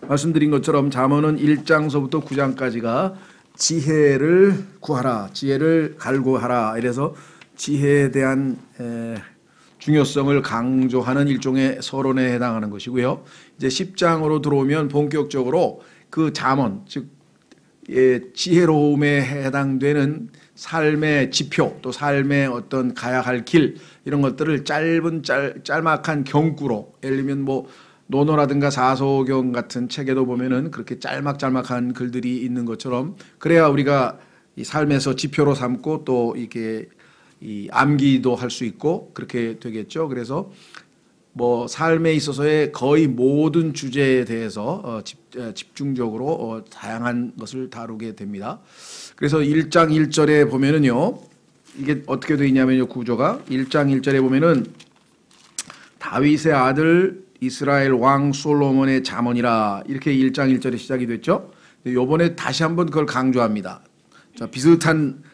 말씀드린 것처럼 잠언은 1장서부터 9장까지가 지혜를 구하라, 지혜를 갈구하라, 이래서 지혜에 대한 중요성을 강조하는 일종의 서론에 해당하는 것이고요. 이제 10장으로 들어오면 본격적으로 그 잠언, 즉 지혜로움에 해당되는 삶의 지표, 또 삶의 어떤 가야 할 길, 이런 것들을 짤막한 경구로, 예를 들면 뭐 논어라든가 사서경 같은 책에도 보면은 그렇게 짤막한 글들이 있는 것처럼, 그래야 우리가 이 삶에서 지표로 삼고 또 이게 이 암기도 할 수 있고 그렇게 되겠죠. 그래서 뭐 삶에 있어서의 거의 모든 주제에 대해서 집중적으로 다양한 것을 다루게 됩니다. 그래서 1장 1절에 보면은요, 이게 어떻게 되어 있냐면요, 구조가 1장 1절에 보면은 다윗의 아들 이스라엘 왕 솔로몬의 잠언이라, 이렇게 1장 1절에 시작이 됐죠. 요번에 다시 한번 그걸 강조합니다. 자, 비슷한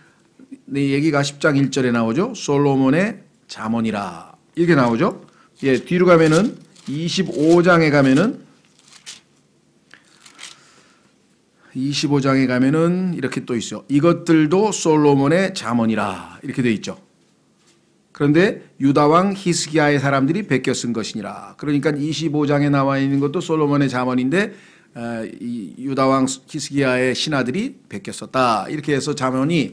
얘기가 10장 1절에 나오죠. 솔로몬의 잠언이라, 이렇게 나오죠. 예, 뒤로 가면은 25장에 가면은 이렇게 또 있어요. 이것들도 솔로몬의 잠언이라, 이렇게 돼 있죠. 그런데 유다왕 히스기야의 사람들이 베껴 쓴 것이니라. 그러니까 25장에 나와 있는 것도 솔로몬의 잠언인데 이 유다왕 히스기야의 신하들이 베껴 썼다. 이렇게 해서 잠언이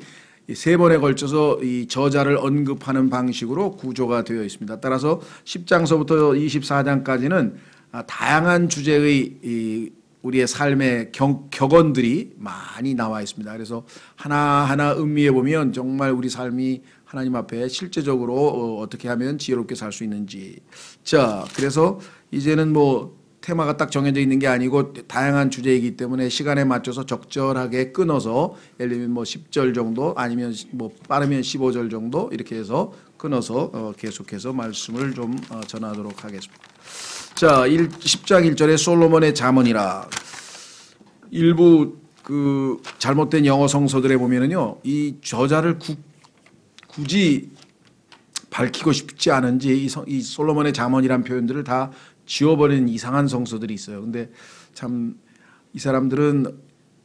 세 번에 걸쳐서 이 저자를 언급하는 방식으로 구조가 되어 있습니다. 따라서 10장서부터 24장까지는 다양한 주제의 우리의 삶의 격언들이 많이 나와 있습니다. 그래서 하나하나 음미해 보면 정말 우리 삶이 하나님 앞에 실제적으로 어떻게 하면 지혜롭게 살 수 있는지. 자, 그래서 이제는 뭐 테마가 딱 정해져 있는 게 아니고 다양한 주제이기 때문에 시간에 맞춰서 적절하게 끊어서, 예를 들면 뭐 10절 정도, 아니면 뭐 빠르면 15절 정도, 이렇게 해서 끊어서 계속해서 말씀을 좀 전하도록 하겠습니다. 자, 10장 1절에 솔로몬의 잠언이라. 일부 그 잘못된 영어 성서들에 보면은요, 이 저자를 굳이 밝히고 싶지 않은지 이 솔로몬의 잠언이란 표현들을 다 지워버리는 이상한 성서들이 있어요. 근데 참 이 사람들은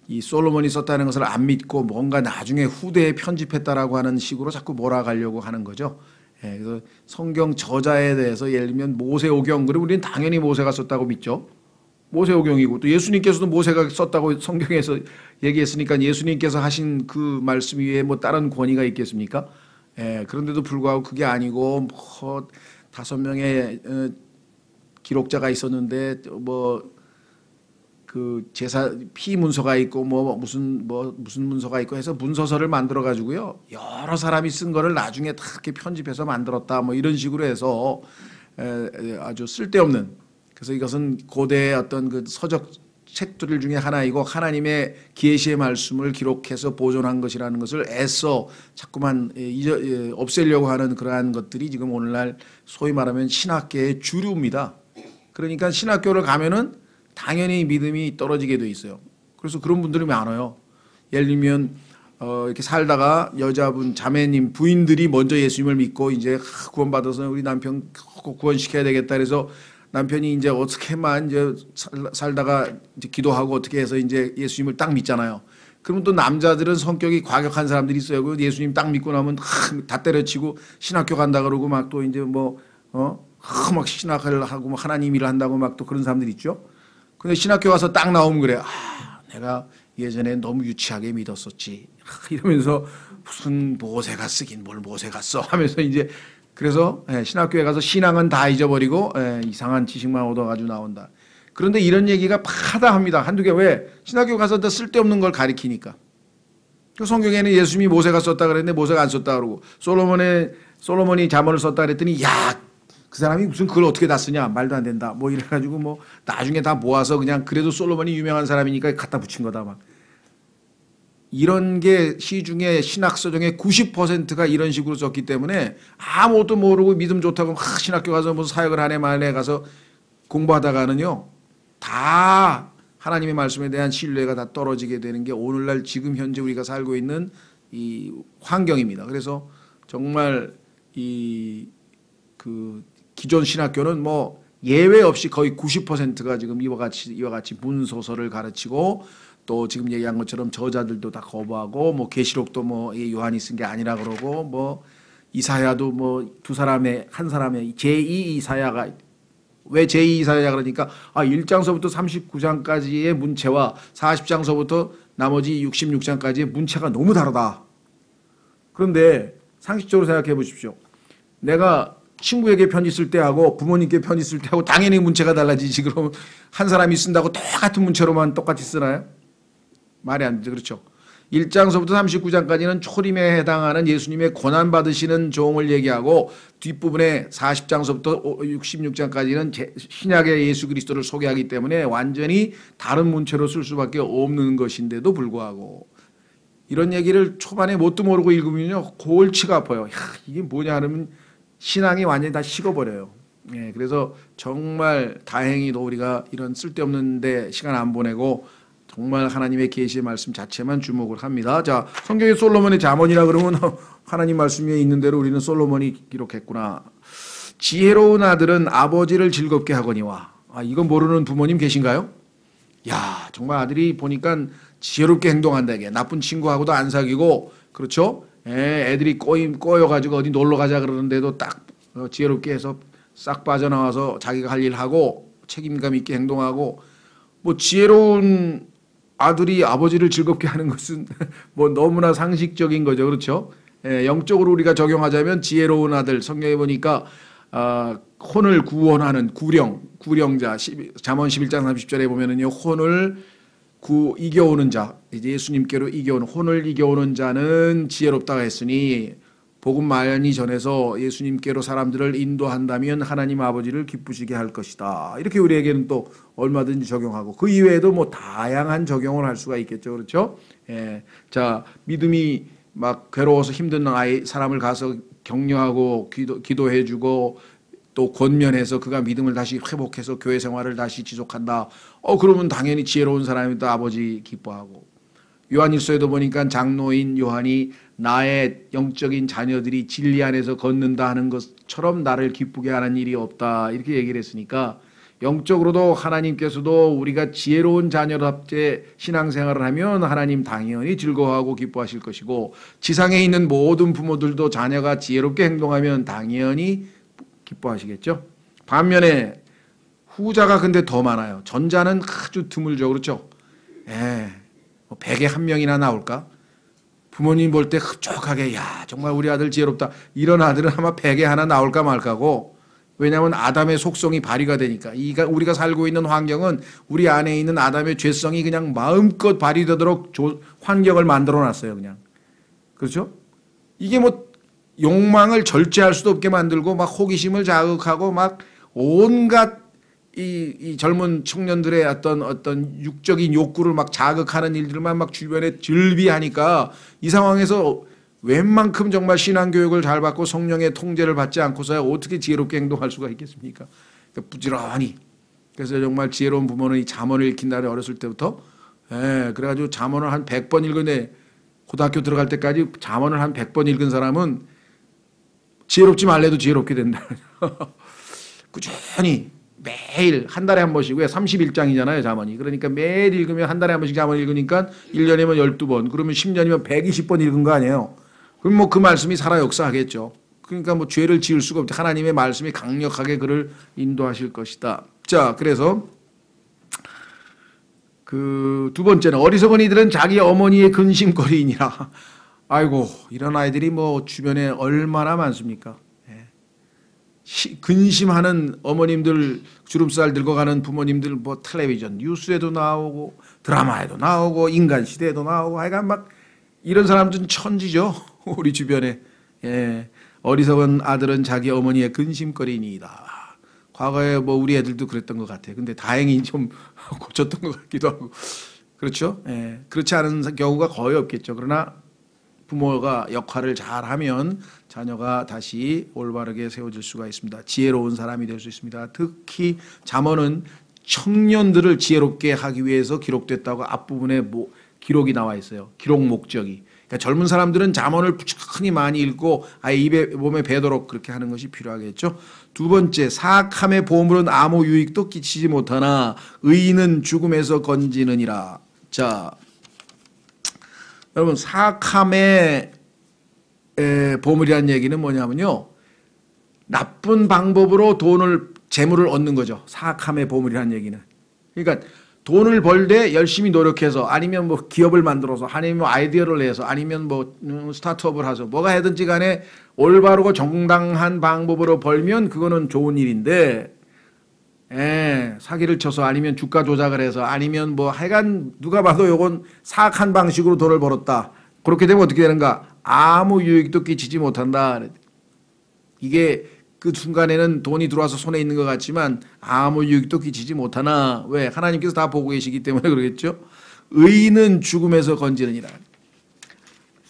이 솔로몬이 썼다는 것을 안 믿고 뭔가 나중에 후대에 편집했다라고 하는 식으로 자꾸 몰아가려고 하는 거죠. 예, 그래서 성경 저자에 대해서 예를 들면 모세오경, 그리고 우리는 당연히 모세가 썼다고 믿죠. 모세오경이고 또 예수님께서도 모세가 썼다고 성경에서 얘기했으니까 예수님께서 하신 그 말씀 위에 뭐 다른 권위가 있겠습니까? 예, 그런데도 불구하고 그게 아니고 뭐 5명의 기록자가 있었는데 뭐 그 제사 피 문서가 있고 뭐 무슨 문서가 있고 해서 문서서를 만들어 가지고요, 여러 사람이 쓴 거를 나중에 다 이렇게 편집해서 만들었다, 뭐 이런 식으로 해서 아주 쓸데없는, 그래서 이것은 고대의 어떤 그 서적 책들 중에 하나이고 하나님의 계시의 말씀을 기록해서 보존한 것이라는 것을 애써 자꾸만 없애려고 하는 그러한 것들이 지금 오늘날 소위 말하면 신학계의 주류입니다. 그러니까 신학교를 가면은 당연히 믿음이 떨어지게 돼 있어요. 그래서 그런 분들이 많아요. 예를 들면 이렇게 살다가 여자분, 자매님, 부인들이 먼저 예수님을 믿고 이제 구원받아서 우리 남편 구원시켜야 되겠다 그래서 남편이 이제 어떻게만 이제 살다가 이제 기도하고 어떻게 해서 이제 예수님을 딱 믿잖아요. 그러면 또 남자들은 성격이 과격한 사람들이 있어요. 그 예수님 딱 믿고 나면 다 때려치고 신학교 간다 그러고 막 또 이제 막 신학을 하고 뭐 하나님 일을 한다고 막 또 그런 사람들이 있죠. 근데 신학교 가서 딱 나오면 그래. 내가 예전에 너무 유치하게 믿었었지. 이러면서 무슨 모세가 쓰긴 뭘 모세가 써 하면서 이제 그래서 신학교에 가서 신앙은 다 잊어버리고 이상한 지식만 얻어가지고 나온다. 그런데 이런 얘기가 파다합니다. 한두 개. 왜? 신학교 가서 더 쓸데없는 걸 가리키니까. 그 성경에는 예수님이 모세가 썼다 그랬는데 모세가 안 썼다 그러고 솔로몬이 잠언을 썼다 그랬더니 그 사람이 무슨 그걸 어떻게 다 쓰냐, 말도 안 된다 뭐 이래가지고 뭐 나중에 다 모아서 그냥 그래도 솔로몬이 유명한 사람이니까 갖다 붙인 거다 막. 이런 게 시중에 신학서적의 90%가 이런 식으로 썼기 때문에 아무것도 모르고 믿음 좋다고 막 신학교 가서 무슨 사역을 하네 말네 가서 공부하다가는요, 다 하나님의 말씀에 대한 신뢰가 다 떨어지게 되는 게 오늘날 지금 현재 우리가 살고 있는 이 환경입니다. 그래서 정말 그 기존 신학교는 뭐 예외 없이 거의 90%가 지금 이와 같이 문서서를 가르치고 또 지금 얘기한 것처럼 저자들도 다 거부하고 뭐 계시록도 뭐 요한이 쓴 게 아니라 그러고 뭐 이사야도 뭐 두 사람의 한 사람의 제2 이사야가 왜 제2 이사야 그러니까 1장서부터 39장까지의 문체와 40장서부터 나머지 66장까지의 문체가 너무 다르다. 그런데 상식적으로 생각해 보십시오. 내가 친구에게 편지 쓸 때하고 부모님께 편지 쓸 때하고 당연히 문체가 달라지지. 그럼 한 사람이 쓴다고 똑같은 문체로만 똑같이 쓰나요? 말이 안 되죠. 그렇죠. 1장서부터 39장까지는 초림에 해당하는 예수님의 고난받으시는 종을 얘기하고 뒷부분에 40장서부터 66장까지는 신약의 예수 그리스도를 소개하기 때문에 완전히 다른 문체로 쓸 수밖에 없는 것인데도 불구하고 이런 얘기를 초반에 뭣도 모르고 읽으면요 골치가 아파요. 이게 뭐냐 하면 신앙이 완전히 다 식어버려요. 예, 그래서 정말 다행히도 우리가 이런 쓸데없는 데 시간 안 보내고 정말 하나님의 계시의 말씀 자체만 주목을 합니다. 자, 성경에 솔로몬의 잠언이라 그러면 하나님 말씀에 있는 대로 우리는 솔로몬이 기록했구나. 지혜로운 아들은 아버지를 즐겁게 하거니와. 이건 모르는 부모님 계신가요? 야, 정말 아들이 보니까 지혜롭게 행동한다. 이게 나쁜 친구하고도 안 사귀고 그렇죠? 애들이 꼬여가지고 어디 놀러 가자 그러는데도 딱 지혜롭게 해서 싹 빠져나와서 자기가 할 일 하고 책임감 있게 행동하고 뭐 지혜로운 아들이 아버지를 즐겁게 하는 것은 뭐 너무나 상식적인 거죠. 그렇죠? 영적으로 우리가 적용하자면 지혜로운 아들 성경에 보니까 혼을 구원하는 구령자 잠언 11장 30절에 보면은요 혼을 이겨오는 자 이제 예수님께로 이겨오는 혼을 이겨오는 자는 지혜롭다고 했으니 복음 많이 전해서 예수님께로 사람들을 인도한다면 하나님 아버지를 기쁘시게 할 것이다. 이렇게 우리에게는 또 얼마든지 적용하고 그 이외에도 뭐 다양한 적용을 할 수가 있겠죠. 그렇죠? 자, 믿음이 막 괴로워서 힘든 사람을 가서 격려하고 기도해주고 또 권면해서 그가 믿음을 다시 회복해서 교회 생활을 다시 지속한다. 그러면 당연히 지혜로운 사람이다. 아버지 기뻐하고. 요한일서에도 보니까 장로인 요한이 나의 영적인 자녀들이 진리 안에서 걷는다 하는 것처럼 나를 기쁘게 하는 일이 없다. 이렇게 얘기를 했으니까 영적으로도 하나님께서도 우리가 지혜로운 자녀답게 신앙생활을 하면 하나님 당연히 즐거워하고 기뻐하실 것이고 지상에 있는 모든 부모들도 자녀가 지혜롭게 행동하면 당연히 기뻐하시겠죠. 반면에 후자가 근데 더 많아요. 전자는 아주 드물죠. 그렇죠? 100에 한 명이나 나올까? 부모님 볼 때 흡족하게 야 정말 우리 아들 지혜롭다. 이런 아들은 아마 100에 하나 나올까 말까고. 왜냐하면 아담의 속성이 발휘가 되니까. 우리가 살고 있는 환경은 우리 안에 있는 아담의 죄성이 그냥 마음껏 발휘되도록 환경을 만들어 놨어요. 그냥. 그렇죠? 이게 뭐 욕망을 절제할 수도 없게 만들고 막 호기심을 자극하고 막 온갖 이 젊은 청년들의 어떤 육적인 욕구를 막 자극하는 일들만 막 주변에 즐비하니까 이 상황에서 웬만큼 정말 신앙교육을 잘 받고 성령의 통제를 받지 않고서야 어떻게 지혜롭게 행동할 수가 있겠습니까? 그러니까 부지런히. 그래서 정말 지혜로운 부모는 이 잠언을 읽힌다는 어렸을 때부터 그래가지고 잠언을 한 100번 읽은데 고등학교 들어갈 때까지 잠언을 한 100번 읽은 사람은 지혜롭지 말래도 지혜롭게 된다. 꾸준히 매일 한 달에 한 번씩이고요. 31장이잖아요, 잠언이. 그러니까 매일 읽으면 한 달에 한 번씩 잠언 읽으니까 1년이면 12번, 그러면 10년이면 120번 읽은 거 아니에요. 그럼 뭐 그 말씀이 살아 역사하겠죠. 그러니까 뭐 죄를 지을 수가 없죠. 하나님의 말씀이 강력하게 그를 인도하실 것이다. 자, 그래서 그 두 번째는 어리석은 이들은 자기 어머니의 근심거리이니라. 아이고, 이런 아이들이 뭐 주변에 얼마나 많습니까? 근심하는 어머님들, 주름살 들고 가는 부모님들, 뭐 텔레비전 뉴스에도 나오고 드라마에도 나오고 인간시대에도 나오고 하여간 막 이런 사람들은 천지죠. 우리 주변에. 어리석은 아들은 자기 어머니의 근심거리니이다. 과거에 뭐 우리 애들도 그랬던 것 같아요. 근데 다행히 좀 고쳤던 것 같기도 하고. 그렇죠? 그렇지 않은 경우가 거의 없겠죠. 그러나 부모가 역할을 잘하면 자녀가 다시 올바르게 세워질 수가 있습니다. 지혜로운 사람이 될 수 있습니다. 특히 잠언은 청년들을 지혜롭게 하기 위해서 기록됐다고 앞부분에 기록이 나와 있어요. 기록 목적이. 그러니까 젊은 사람들은 잠언을 부지런히 많이 읽고 아예 입에 몸에 배도록 그렇게 하는 것이 필요하겠죠. 두 번째, 사악함의 보물은 아무 유익도 끼치지 못하나 의인은 죽음에서 건지느니라. 자, 여러분 사악함의 보물이라는 얘기는 뭐냐면요, 나쁜 방법으로 재물을 얻는 거죠. 사악함의 보물이라는 얘기는. 그러니까 돈을 벌 때 열심히 노력해서, 아니면 뭐 기업을 만들어서, 아니면 뭐 아이디어를 내서, 아니면 뭐 스타트업을 해서 뭐가 해든지 간에 올바르고 정당한 방법으로 벌면 그거는 좋은 일인데, 사기를 쳐서, 아니면 주가 조작을 해서, 아니면 뭐 하여간 누가 봐도 요건 사악한 방식으로 돈을 벌었다, 그렇게 되면 어떻게 되는가? 아무 유익도 끼치지 못한다. 이게 그 순간에는 돈이 들어와서 손에 있는 것 같지만 아무 유익도 끼치지 못하나, 왜? 하나님께서 다 보고 계시기 때문에 그러겠죠. 의인은 죽음에서 건지느니라.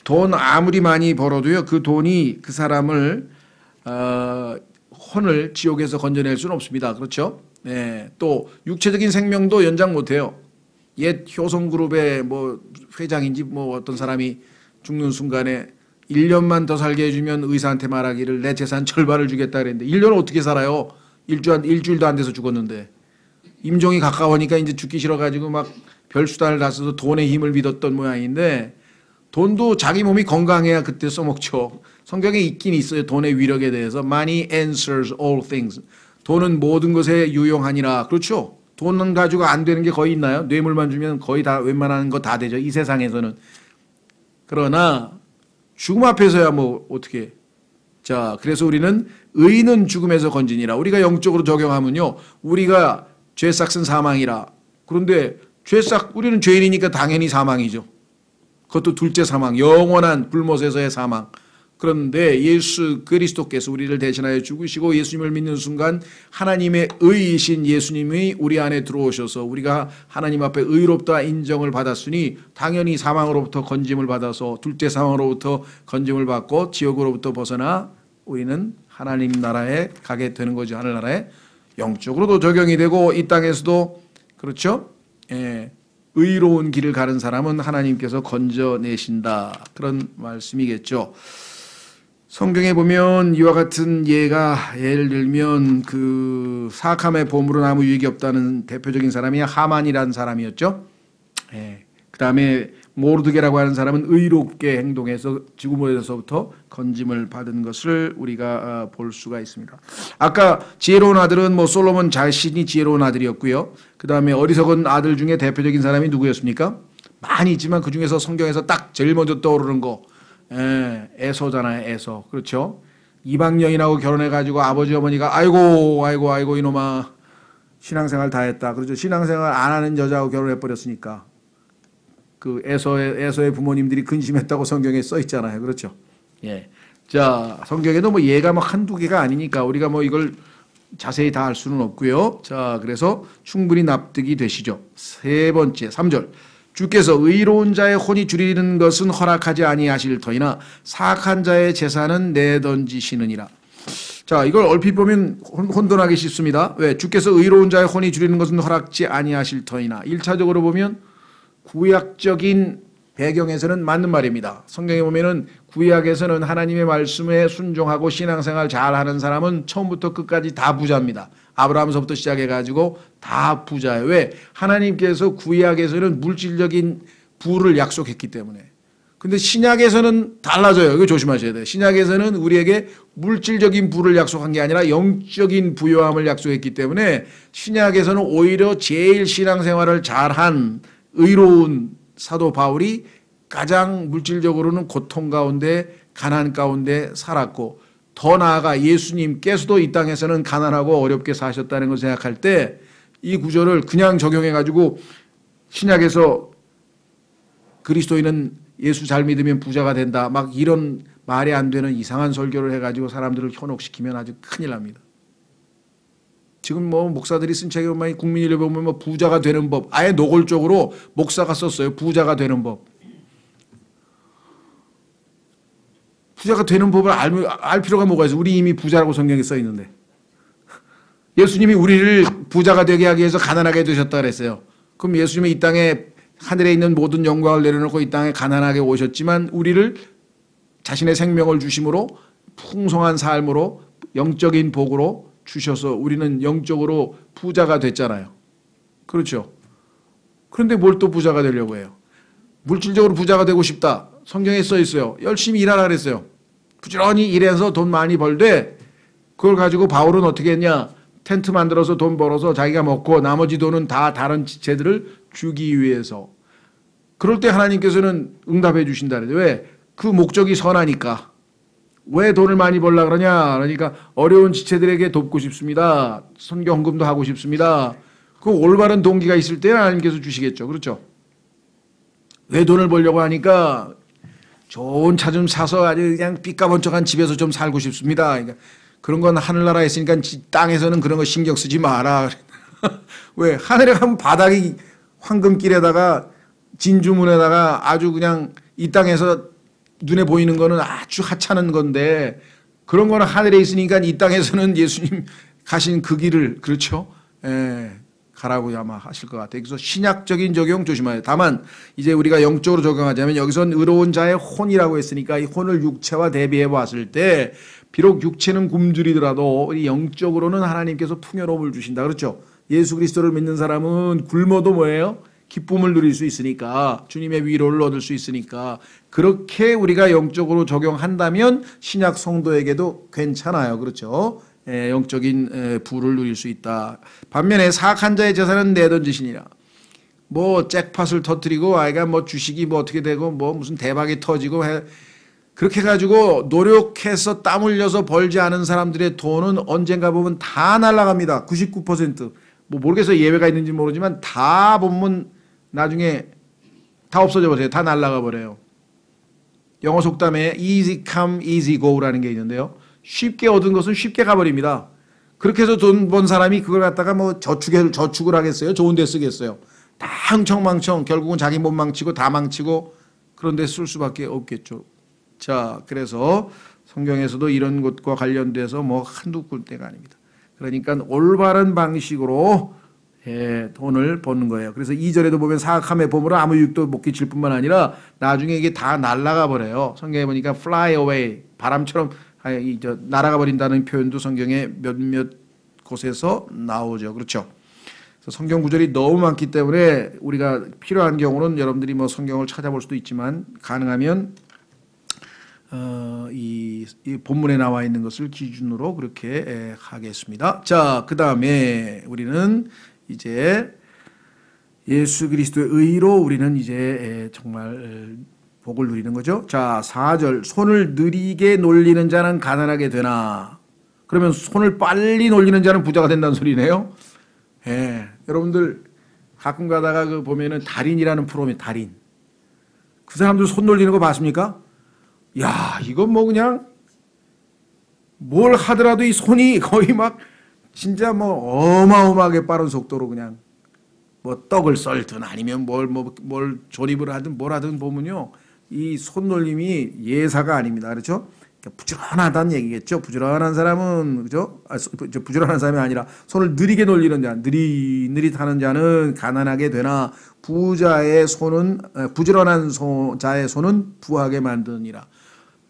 돈 아무리 많이 벌어도요, 그 돈이 그 사람을 혼을 지옥에서 건져낼 수는 없습니다. 그렇죠? 네. 또 육체적인 생명도 연장 못해요. 옛 효성그룹의 뭐 회장인지 뭐 어떤 사람이 죽는 순간에 1년만 더 살게 해주면 의사한테 말하기를 내 재산 절반을 주겠다 그랬는데 1년을 어떻게 살아요? 일주일도 안 돼서 죽었는데. 임종이 가까우니까 이제 죽기 싫어가지고 막 별수단을 다 써서 돈의 힘을 믿었던 모양인데, 돈도 자기 몸이 건강해야 그때 써먹죠. 성경에 있긴 있어요, 돈의 위력에 대해서. Money answers all things. 돈은 모든 것에 유용하니라. 그렇죠? 돈은 가지고 안 되는 게 거의 있나요? 뇌물만 주면 거의 다 웬만한 거 다 되죠, 이 세상에서는. 그러나 죽음 앞에서야 뭐 어떻게. 자, 그래서 우리는 의인은 죽음에서 건지니라. 우리가 영적으로 적용하면요, 우리가 죄 삭은 사망이라. 그런데 우리는 죄인이니까 당연히 사망이죠. 그것도 둘째 사망, 영원한 불못에서의 사망. 그런데 예수 그리스도께서 우리를 대신하여 죽으시고 예수님을 믿는 순간 하나님의 의이신 예수님이 우리 안에 들어오셔서 우리가 하나님 앞에 의롭다 인정을 받았으니 당연히 사망으로부터 건짐을 받아서 둘째 사망으로부터 건짐을 받고 지옥으로부터 벗어나 우리는 하나님 나라에 가게 되는 거죠. 하늘나라에. 영적으로도 적용이 되고 이 땅에서도 그렇죠. 의로운 길을 가는 사람은 하나님께서 건져내신다, 그런 말씀이겠죠. 성경에 보면 이와 같은 예가, 예를 들면 그 사악함의 보물은 아무 유익이 없다는 대표적인 사람이 하만이라는 사람이었죠. 그 다음에 모르드게라고 하는 사람은 의롭게 행동해서 지구본에서부터 건짐을 받은 것을 우리가 볼 수가 있습니다. 아까 지혜로운 아들은 뭐 솔로몬 자신이 지혜로운 아들이었고요. 그 다음에 어리석은 아들 중에 대표적인 사람이 누구였습니까? 많이 있지만 그 중에서 성경에서 딱 제일 먼저 떠오르는 거, 에서잖아요. 에서. 그렇죠? 이방 여인하고 결혼해가지고 아버지 어머니가 아이고 이놈아 신앙생활 다 했다. 그렇죠? 신앙생활 안 하는 여자하고 결혼해버렸으니까 그 에서의 부모님들이 근심했다고 성경에 써 있잖아요. 그렇죠? 예. 자, 성경에도 뭐 예가 뭐 한두 개가 아니니까 우리가 뭐 이걸 자세히 다 알 수는 없고요. 자, 그래서 충분히 납득이 되시죠. 세 번째, 3절. 주께서 의로운 자의 혼이 줄이는 것은 허락하지 아니하실 터이나 사악한 자의 재산은 내던지시느니라. 자, 이걸 얼핏 보면 혼돈하기 쉽습니다. 왜? 주께서 의로운 자의 혼이 줄이는 것은 허락지 아니하실 터이나. 1차적으로 보면 구약적인 배경에서는 맞는 말입니다. 성경에 보면은 구약에서는 하나님의 말씀에 순종하고 신앙생활 잘하는 사람은 처음부터 끝까지 다 부자입니다. 아브라함서부터 시작해가지고 다 부자예요. 왜? 하나님께서 구약에서는 물질적인 부를 약속했기 때문에. 근데 신약에서는 달라져요. 이거 조심하셔야 돼요. 신약에서는 우리에게 물질적인 부를 약속한 게 아니라 영적인 부요함을 약속했기 때문에 신약에서는 오히려 제일 신앙생활을 잘한 의로운 사도 바울이 가장 물질적으로는 고통 가운데 가난 가운데 살았고, 더 나아가 예수님께서도 이 땅에서는 가난하고 어렵게 사셨다는 걸 생각할 때 이 구절을 그냥 적용해가지고 신약에서 그리스도인은 예수 잘 믿으면 부자가 된다, 막 이런 말이 안 되는 이상한 설교를 해가지고 사람들을 현혹시키면 아주 큰일 납니다. 지금 뭐 목사들이 쓴 책에 보면 국민일보에 보면 뭐 부자가 되는 법, 아예 노골적으로 목사가 썼어요. 부자가 되는 법. 부자가 되는 법을 알 필요가 뭐가 있어? 우리 이미 부자라고 성경에 써 있는데. 예수님이 우리를 부자가 되게 하기 위해서 가난하게 되셨다 그랬어요. 그럼 예수님이 이 땅에 하늘에 있는 모든 영광을 내려놓고 이 땅에 가난하게 오셨지만 우리를 자신의 생명을 주심으로 풍성한 삶으로 영적인 복으로 주셔서 우리는 영적으로 부자가 됐잖아요. 그렇죠? 그런데 뭘 또 부자가 되려고 해요? 물질적으로 부자가 되고 싶다. 성경에 써 있어요. 열심히 일하라 그랬어요. 부지런히 일해서 돈 많이 벌되 그걸 가지고 바울은 어떻게 했냐? 텐트 만들어서 돈 벌어서 자기가 먹고 나머지 돈은 다 다른 지체들을 주기 위해서. 그럴 때 하나님께서는 응답해 주신다 그래요. 왜? 그 목적이 선하니까. 왜 돈을 많이 벌라 그러냐? 그러니까 어려운 지체들에게 돕고 싶습니다. 선교 헌금도 하고 싶습니다. 그 올바른 동기가 있을 때 하나님께서 주시겠죠. 그렇죠? 왜 돈을 벌려고 하니까 좋은 차 좀 사서 아주 그냥 삐까번쩍한 집에서 좀 살고 싶습니다. 그러니까 그런 건 하늘나라에 있으니까 땅에서는 그런 거 신경 쓰지 마라. 왜? 하늘에 가면 바닥이 황금길에다가 진주문에다가 아주 그냥 이 땅에서 눈에 보이는 거는 아주 하찮은 건데 그런 거는 하늘에 있으니까 이 땅에서는 예수님 가신 그 길을 그렇죠? 예, 가라고 아마 하실 것 같아요. 그래서 신약적인 적용 조심해야. 다만 이제 우리가 영적으로 적용하자면 여기선 의로운 자의 혼이라고 했으니까 이 혼을 육체와 대비해 봤을 때 비록 육체는 굶주리더라도 우리 영적으로는 하나님께서 풍요로움을 주신다. 그렇죠? 예수 그리스도를 믿는 사람은 굶어도 뭐예요? 기쁨을 누릴 수 있으니까 주님의 위로를 얻을 수 있으니까 그렇게 우리가 영적으로 적용한다면 신약 성도에게도 괜찮아요. 그렇죠? 영적인 부를 누릴 수 있다. 반면에 사악한 자의 재산은 내던지시니라. 뭐 잭팟을 터뜨리고 아이가 뭐 주식이 뭐 어떻게 되고 뭐 무슨 대박이 터지고 그렇게 가지고 노력해서 땀 흘려서 벌지 않은 사람들의 돈은 언젠가 보면 다 날아갑니다. 99%. 뭐 모르겠어요. 예외가 있는지 모르지만 다 보면 나중에 다 없어져 버려요. 다 날아가 버려요. 영어 속담에 easy come, easy go라는 게 있는데요. 쉽게 얻은 것은 쉽게 가버립니다. 그렇게 해서 돈 번 사람이 그걸 갖다가 뭐 저축을 하겠어요? 좋은 데 쓰겠어요? 다 흥청망청 결국은 자기 몸 망치고 다 망치고 그런 데 쓸 수밖에 없겠죠. 자, 그래서 성경에서도 이런 것과 관련돼서 뭐 한두 군데가 아닙니다. 그러니까 올바른 방식으로 돈을 버는 거예요. 그래서 2절에도 보면 사악함의 보물은 아무 유익도 못 끼칠 뿐만 아니라 나중에 이게 다 날아가 버려요. 성경에 보니까 fly away, 바람처럼 날아가 버린다는 표현도 성경에 몇몇 곳에서 나오죠. 그렇죠? 그래서 성경 구절이 너무 많기 때문에 우리가 필요한 경우는 여러분들이 뭐 성경을 찾아볼 수도 있지만 가능하면 이 본문에 나와 있는 것을 기준으로 그렇게 하겠습니다. 자, 그 다음에 우리는 이제 예수 그리스도의 의로 우리는 이제 정말 복을 누리는 거죠. 자, 4절 손을 느리게 놀리는 자는 가난하게 되나. 그러면 손을 빨리 놀리는 자는 부자가 된다는 소리네요. 여러분들 가끔 가다가 그 보면은 달인이라는 프로그램 달인. 그 사람들 손 놀리는 거 봤습니까? 야, 이건 뭐 그냥 뭘 하더라도 이 손이 거의 막 진짜 뭐 어마어마하게 빠른 속도로 그냥 뭐 떡을 썰든 아니면 뭘 조립을 하든 뭘 하든 보면요. 이 손놀림이 예사가 아닙니다. 그렇죠? 그러니까 부지런하다는 얘기겠죠. 부지런한 사람은, 그죠? 부지런한 사람이 아니라 손을 느리게 놀리는 자, 느릿느릿하는 자는 가난하게 되나 부자의 손은, 부지런한 자의 손은 부하게 만드니라.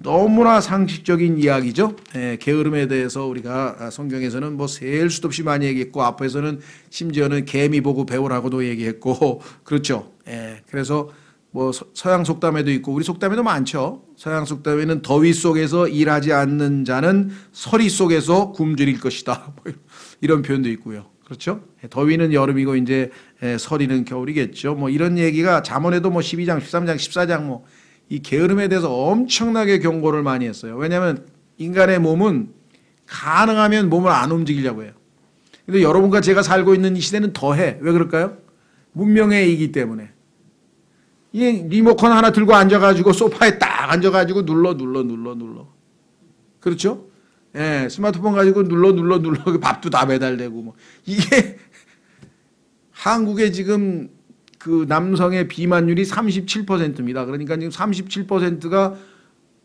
너무나 상식적인 이야기죠. 게으름에 대해서 우리가 성경에서는 뭐 셀 수도 없이 많이 얘기했고 앞에서는 심지어는 개미 보고 배우라고도 얘기했고 그렇죠. 그래서 뭐 서양 속담에도 있고 우리 속담에도 많죠. 서양 속담에는 더위 속에서 일하지 않는 자는 서리 속에서 굶주릴 것이다. 뭐 이런 표현도 있고요. 그렇죠? 더위는 여름이고 이제 서리는 겨울이겠죠. 뭐 이런 얘기가 잠언에도 뭐 12장, 13장, 14장 뭐 이 게으름에 대해서 엄청나게 경고를 많이 했어요. 왜냐하면 인간의 몸은 가능하면 몸을 안 움직이려고 해요. 근데 여러분과 제가 살고 있는 이 시대는 더해. 왜 그럴까요? 문명의 이기 때문에. 이 리모컨 하나 들고 앉아가지고 소파에 딱 앉아가지고 눌러. 그렇죠? 스마트폰 가지고 눌러 밥도 다 배달되고 뭐 이게 한국에 지금 그 남성의 비만율이 37%입니다. 그러니까 지금 37%가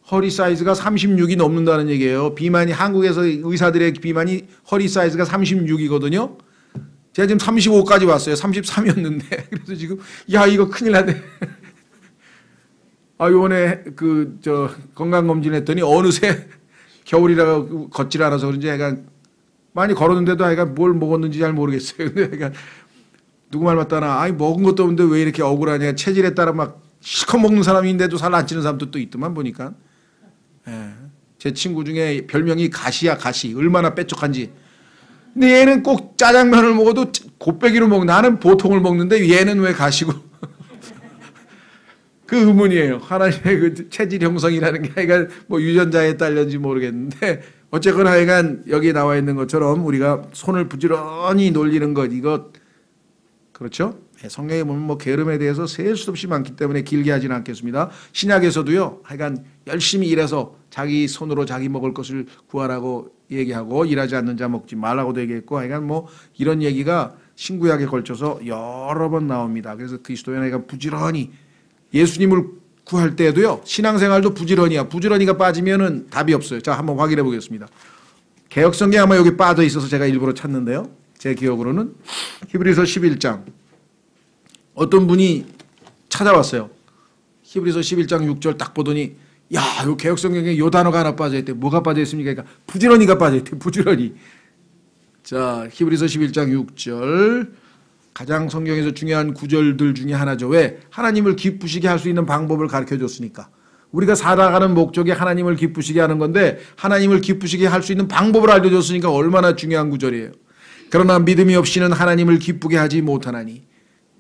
허리 사이즈가 36이 넘는다는 얘기예요. 비만이 한국에서 의사들의 비만이 허리 사이즈가 36이거든요. 제가 지금 35까지 왔어요. 33이었는데. 그래서 지금, 야, 이거 큰일 났네. 아, 요번에 건강검진 했더니 어느새 겨울이라 걷질 않아서 그런지 약간 많이 걸었는데도 약간 뭘 먹었는지 잘 모르겠어요. 근데 약간 누구 말 맞다나, 아이, 먹은 것도 없는데 왜 이렇게 억울하냐. 체질에 따라 막 실컷 먹는 사람인데도 살 안 찌는 사람도 또 있더만 보니까. 예. 제 친구 중에 별명이 가시야, 가시. 얼마나 빼쪽한지. 근데 얘는 꼭 짜장면을 먹어도 곱빼기로 먹는, 나는 보통을 먹는데 얘는 왜 가시고. 그 의문이에요. 하나님의 그 체질 형성이라는 게 하여간 뭐 유전자에 딸렸는지 모르겠는데 어쨌거나 하여간 여기 나와 있는 것처럼 우리가 손을 부지런히 놀리는 것, 이것, 그렇죠? 성경에 보면 뭐 게으름에 대해서 셀 수 없이 많기 때문에 길게 하지는 않겠습니다. 신약에서도요, 하여간 열심히 일해서 자기 손으로 자기 먹을 것을 구하라고 얘기하고 일하지 않는 자 먹지 말라고도 얘기했고, 하여간 뭐 이런 얘기가 신구약에 걸쳐서 여러 번 나옵니다. 그래서 그리스도인은 하여간 부지런히 예수님을 구할 때도요, 신앙생활도 부지런히야. 부지런히가 빠지면은 답이 없어요. 자, 한번 확인해 보겠습니다. 개역성경 아마 여기 빠져 있어서 제가 일부러 찾는데요. 제 기억으로는 히브리서 11장. 어떤 분이 찾아왔어요. 히브리서 11장 6절 딱 보더니, 야, 요 개역성경에 요 단어가 하나 빠져 있대. 뭐가 빠져 있습니까? 그러니까 부지런히가 빠져 있대. 부지런히. 자, 히브리서 11장 6절. 가장 성경에서 중요한 구절들 중에 하나죠. 왜? 하나님을 기쁘시게 할 수 있는 방법을 가르쳐 줬으니까. 우리가 살아가는 목적이 하나님을 기쁘시게 하는 건데 하나님을 기쁘시게 할 수 있는 방법을 알려줬으니까 얼마나 중요한 구절이에요. 그러나 믿음이 없이는 하나님을 기쁘게 하지 못하나니.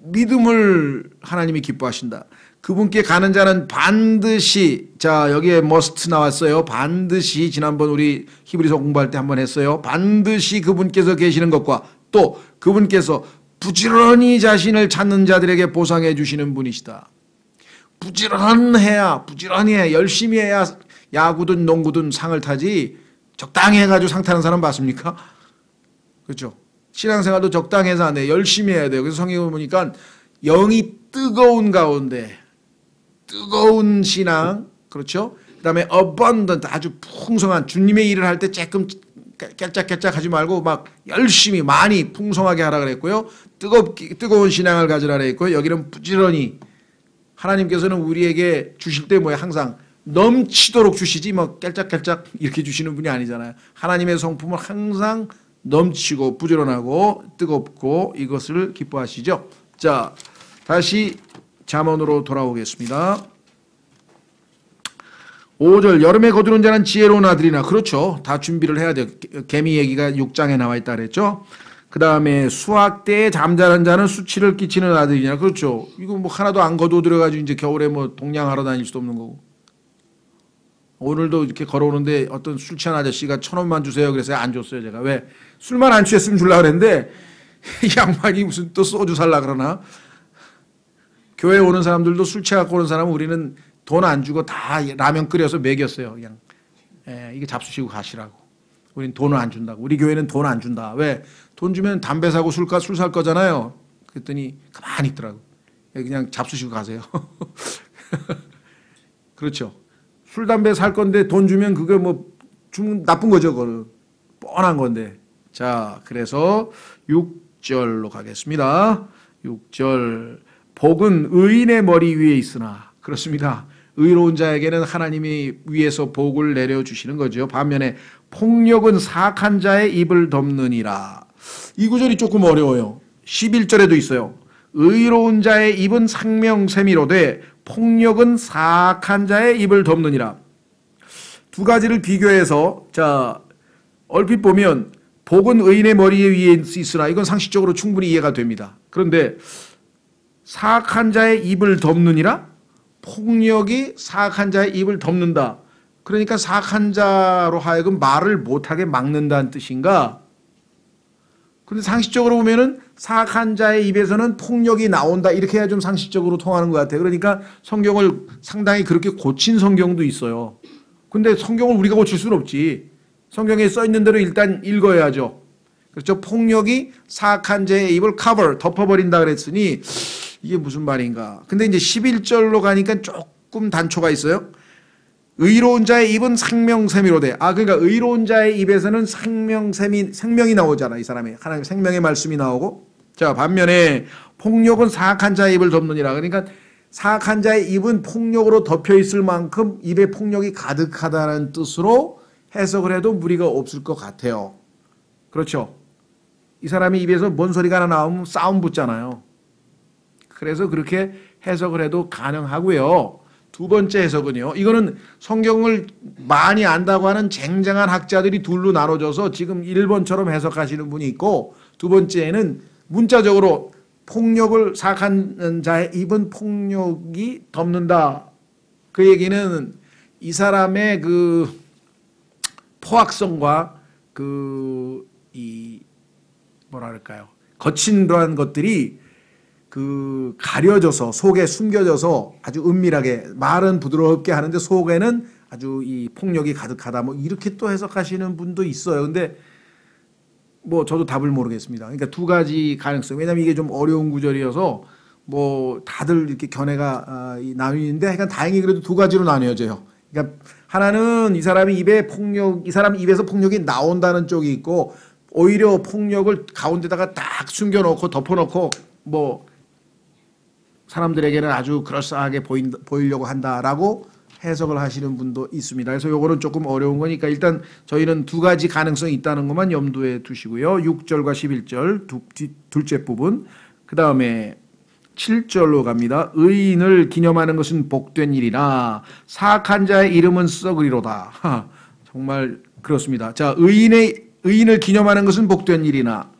믿음을 하나님이 기뻐하신다. 그분께 가는 자는 반드시, 자, 여기에 must 나왔어요. 반드시, 지난번 우리 히브리서 공부할 때 한번 했어요. 반드시 그분께서 계시는 것과 또 그분께서 부지런히 자신을 찾는 자들에게 보상해 주시는 분이시다. 부지런해야, 부지런히 해, 열심히 해야 야구든 농구든 상을 타지, 적당히 해가지고 상 타는 사람 봤습니까? 그렇죠? 신앙생활도 적당히 해서 안 돼. 열심히 해야 돼요. 그래서 성경을 보니까 영이 뜨거운 가운데, 뜨거운 신앙, 그렇죠? 그 다음에 abundant, 아주 풍성한, 주님의 일을 할 때 조금 깨짝깨짝 하지 말고 막 열심히 많이 풍성하게 하라 그랬고요. 뜨거운 신앙을 가지라 그랬고요. 여기는 부지런히, 하나님께서는 우리에게 주실 때 뭐야, 항상 넘치도록 주시지 뭐 깨짝깨짝 이렇게 주시는 분이 아니잖아요. 하나님의 성품은 항상 넘치고 부지런하고 뜨겁고 이것을 기뻐하시죠. 자, 다시 잠언으로 돌아오겠습니다. 5절, 여름에 거두는 자는 지혜로운 아들이나. 그렇죠. 다 준비를 해야 돼요. 개미 얘기가 6장에 나와 있다 그랬죠. 그 다음에 수확 때에 잠자는 자는 수치를 끼치는 아들이냐. 그렇죠. 이거 뭐 하나도 안 거두어들여가지고 이제 겨울에 뭐 동냥하러 다닐 수도 없는 거고. 오늘도 이렇게 걸어오는데 어떤 술 취한 아저씨가 1,000원만 주세요. 그래서 안 줬어요. 제가. 왜? 술만 안 취했으면 주려고 그랬는데 이 양반이 무슨 또 소주 살라 그러나. 교회 오는 사람들도 술 취해갖고 오는 사람은 우리는 돈 안 주고 다 라면 끓여서 먹였어요. 그냥. 이게 잡수시고 가시라고. 우린 돈을 안 준다고. 우리 교회는 돈 안 준다. 왜? 돈 주면 담배 사고 술 살 거잖아요. 그랬더니 가만히 있더라고. 그냥 잡수시고 가세요. 그렇죠. 술, 담배 살 건데 돈 주면 그게 뭐 주면 나쁜 거죠. 그거는. 뻔한 건데. 자, 그래서 6절로 가겠습니다. 6절. 복은 의인의 머리 위에 있으나. 그렇습니다. 의로운 자에게는 하나님이 위에서 복을 내려주시는 거죠. 반면에 폭력은 사악한 자의 입을 덮느니라. 이 구절이 조금 어려워요. 11절에도 있어요. 의로운 자의 입은 생명샘이로되 폭력은 사악한 자의 입을 덮느니라. 두 가지를 비교해서, 자, 얼핏 보면 복은 의인의 머리 위에 있으나 이건 상식적으로 충분히 이해가 됩니다. 그런데 사악한 자의 입을 덮느니라? 폭력이 사악한 자의 입을 덮는다. 그러니까 사악한 자로 하여금 말을 못하게 막는다는 뜻인가? 그런데 상식적으로 보면은 사악한 자의 입에서는 폭력이 나온다. 이렇게 해야 좀 상식적으로 통하는 것 같아요. 그러니까 성경을 상당히 그렇게 고친 성경도 있어요. 근데 성경을 우리가 고칠 수는 없지. 성경에 써 있는 대로 일단 읽어야죠. 그렇죠? 폭력이 사악한 자의 입을 덮어버린다 그랬으니 이게 무슨 말인가. 근데 이제 11절로 가니까 조금 단초가 있어요. 의로운 자의 입은 생명샘이로 돼. 그러니까 의로운 자의 입에서는 생명이 나오잖아. 이 사람이 하나님 생명의 말씀이 나오고. 자, 반면에 폭력은 사악한 자의 입을 덮느니라. 그러니까 사악한 자의 입은 폭력으로 덮여 있을 만큼 입에 폭력이 가득하다는 뜻으로 해석을 해도 무리가 없을 것 같아요. 그렇죠? 이 사람이 입에서 뭔 소리가 하나 나오면 싸움 붙잖아요. 그래서 그렇게 해석을 해도 가능하고요. 두 번째 해석은요. 이거는 성경을 많이 안다고 하는 쟁쟁한 학자들이 둘로 나눠져서 지금 1번처럼 해석하시는 분이 있고, 두 번째는 문자적으로 폭력을 사악한 자의 입은 폭력이 덮는다. 그 얘기는 이 사람의 그 포악성과 뭐랄까요, 거친 그러한 것들이 가려져서 속에 숨겨져서 아주 은밀하게, 말은 부드럽게 하는데 속에는 아주 이 폭력이 가득하다. 뭐 이렇게 또 해석하시는 분도 있어요. 근데 뭐 저도 답을 모르겠습니다. 그러니까 두 가지 가능성. 왜냐하면 이게 좀 어려운 구절이어서 뭐 다들 이렇게 견해가 나뉘는데, 하여간 다행히 그래도 두 가지로 나뉘어져요. 그러니까 하나는 이 사람 입에서 폭력이 나온다는 쪽이 있고, 오히려 폭력을 가운데다가 딱 숨겨놓고 덮어놓고 뭐 사람들에게는 아주 그럴싸하게 보이려고 한다라고 해석을 하시는 분도 있습니다. 그래서 요거는 조금 어려운 거니까 일단 저희는 두 가지 가능성이 있다는 것만 염두에 두시고요. 6절과 11절 둘째 부분, 그 다음에 7절로 갑니다. 의인을 기념하는 것은 복된 일이나 사악한 자의 이름은 썩으리로다. 정말 그렇습니다. 자, 의인을 기념하는 것은 복된 일이나,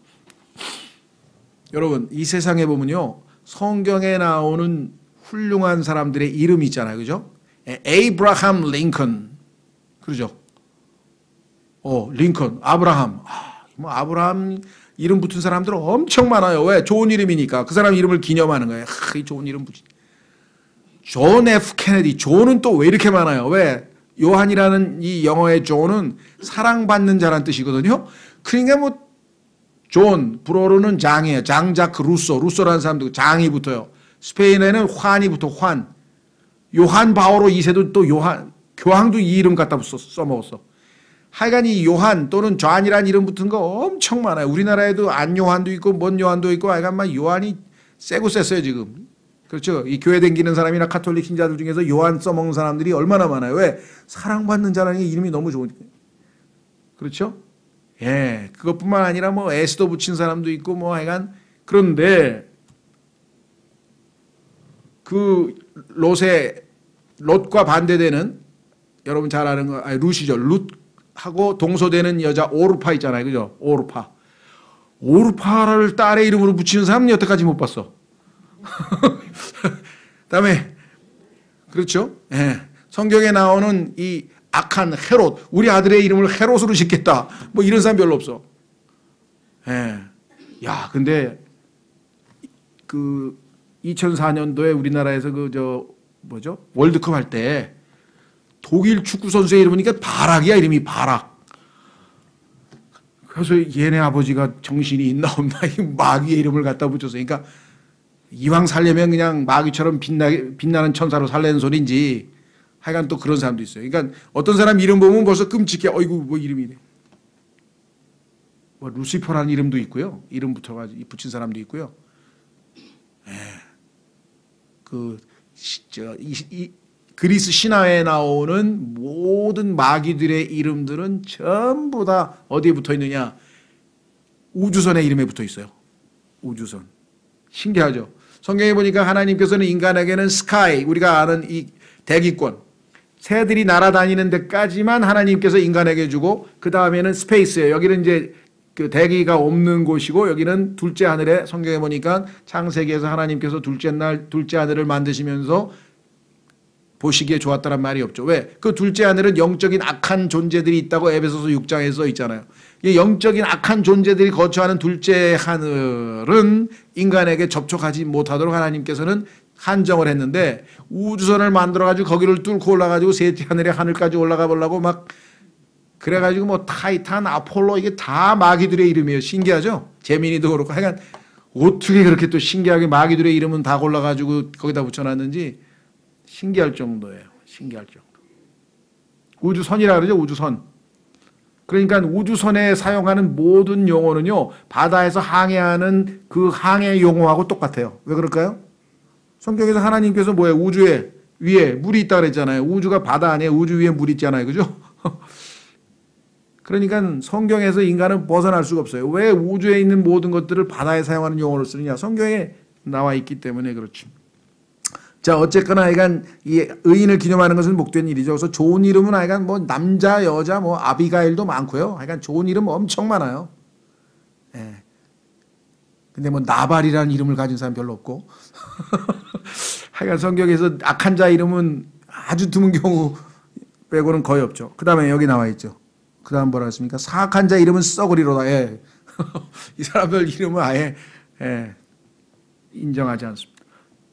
여러분 이 세상에 보면요, 성경에 나오는 훌륭한 사람들의 이름이 있잖아요. 그죠? 에이브라함 링컨. 그러죠? 링컨, 아브라함. 아브라함 이름 붙은 사람들 엄청 많아요. 왜? 좋은 이름이니까. 그 사람 이름을 기념하는 거예요. 이 좋은 이름 붙인. 존 F 케네디. 존은 또 왜 이렇게 많아요? 왜? 요한이라는 이 영어의 존은 사랑받는 자란 뜻이거든요. 그러니까 뭐 존, 불어로는 장이에요. 장자크 루소라는 사람도 장이 붙어요. 스페인에는 환이 붙어, 환. 요한 바오로 2세도 또 요한, 교황도 이 이름 갖다 써먹었어. 하여간 이 요한 또는 존이라는 이름 붙은 거 엄청 많아요. 우리나라에도 안요한도 있고 뭔 요한도 있고, 하여간 막 요한이 세고 셌어요 지금. 그렇죠? 이 교회 다니는 사람이나 카톨릭 신자들 중에서 요한 써먹는 사람들이 얼마나 많아요. 왜? 사랑받는 자라는 게 이름이 너무 좋으니까. 그렇죠? 예, 그것뿐만 아니라 뭐 에스도 붙인 사람도 있고 뭐 하여간. 그런데 그 롯과 반대되는, 여러분 잘 아는 거, 룻이죠. 룻하고 동서되는 여자 오르파 있잖아요. 그죠? 오르파를 딸의 이름으로 붙이는 사람은 여태까지 못 봤어. 그다음에 그렇죠? 예. 성경에 나오는 이 악한 헤롯, 우리 아들의 이름을 헤롯으로 짓겠다. 뭐 이런 사람 별로 없어. 예. 야, 근데 그 2004년도에 우리나라에서 월드컵 할 때 독일 축구 선수의 이름이니까 바락이야. 이름이 바락. 그래서 얘네 아버지가 정신이 있나 없나 이 마귀의 이름을 갖다 붙여서, 그러니까 이왕 살려면 그냥 마귀처럼 빛나는 천사로 살라는 소리인지, 하여간 또 그런 사람도 있어요. 그러니까 어떤 사람 이름 보면 벌써 끔찍해. 어이구 뭐 이름이래. 뭐 루시퍼라는 이름도 있고요. 이름 붙인 사람도 있고요. 그리스 신화에 나오는 모든 마귀들의 이름들은 전부 다 어디에 붙어 있느냐? 우주선의 이름에 붙어 있어요. 우주선. 신기하죠? 성경에 보니까 하나님께서는 인간에게는 스카이, 우리가 아는 이 대기권, 새들이 날아다니는 데까지만 하나님께서 인간에게 주고, 그 다음에는 스페이스예요. 여기는 이제 그 대기가 없는 곳이고, 여기는 둘째 하늘에, 성경에 보니까 창세기에서 하나님께서 둘째 하늘을 만드시면서 보시기에 좋았다란 말이 없죠. 왜? 그 둘째 하늘은 영적인 악한 존재들이 있다고 에베소서 6장에 써 있잖아요. 이 영적인 악한 존재들이 거처하는 둘째 하늘은 인간에게 접촉하지 못하도록 하나님께서는 한정을 했는데, 우주선을 만들어가지고 거기를 뚫고 올라가지고 셋째 하늘까지 올라가 보려고 막 그래가지고 뭐 타이탄, 아폴로, 이게 다 마귀들의 이름이에요. 신기하죠? 재민이도 그렇고. 하여간 어떻게 그렇게 또 신기하게 마귀들의 이름은 다 골라가지고 거기다 붙여놨는지 신기할 정도예요. 신기할 정도. 우주선이라 그러죠. 우주선. 그러니까 우주선에 사용하는 모든 용어는요, 바다에서 항해하는 그 항해 용어하고 똑같아요. 왜 그럴까요? 성경에서 하나님께서 뭐예요? 우주에 위에 물이 있다 그랬잖아요. 우주가 바다 아니에요. 우주 위에 물 있잖아요. 그죠? 그러니까 성경에서 인간은 벗어날 수가 없어요. 왜 우주에 있는 모든 것들을 바다에 사용하는 용어로 쓰느냐? 성경에 나와 있기 때문에 그렇죠. 자, 어쨌거나 하여간 이 의인을 기념하는 것은 목된 일이죠. 그래서 좋은 이름은 하여간 뭐 남자, 여자, 뭐 아비가일도 많고요. 하여간 좋은 이름 엄청 많아요. 예. 근데 뭐 나발이라는 이름을 가진 사람 별로 없고. 하여간 성경에서 악한 자 이름은 아주 드문 경우 빼고는 거의 없죠. 그 다음에 여기 나와 있죠. 그 다음 뭐라 했습니까? 사악한 자 이름은 썩으리로다. 예. 이 사람들 이름은 아예 인정하지 않습니다.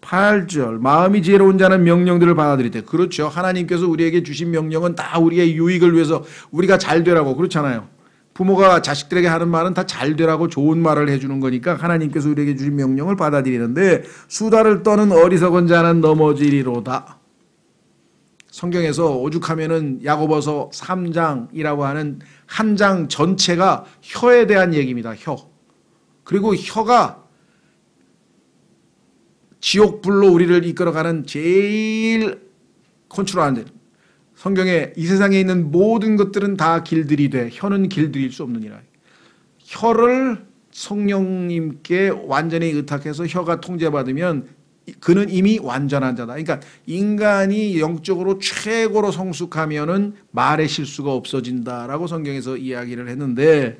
8절 마음이 지혜로운 자는 명령들을 받아들일 때 그렇죠. 하나님께서 우리에게 주신 명령은 다 우리의 유익을 위해서 우리가 잘 되라고 그렇잖아요. 부모가 자식들에게 하는 말은 다 잘 되라고 좋은 말을 해주는 거니까 하나님께서 우리에게 주신 명령을 받아들이는데 수다를 떠는 어리석은 자는 넘어지리로다. 성경에서 오죽하면은 야고보서 3장이라고 하는 한 장 전체가 혀에 대한 얘기입니다. 혀. 그리고 혀가 지옥불로 우리를 이끌어가는 제일 컨트롤하는 성경에 이 세상에 있는 모든 것들은 다 길들이되 혀는 길들일 수 없느니라. 혀를 성령님께 완전히 의탁해서 혀가 통제받으면 그는 이미 완전한 자다. 그러니까 인간이 영적으로 최고로 성숙하면은 말의 실수가 없어진다라고 성경에서 이야기를 했는데,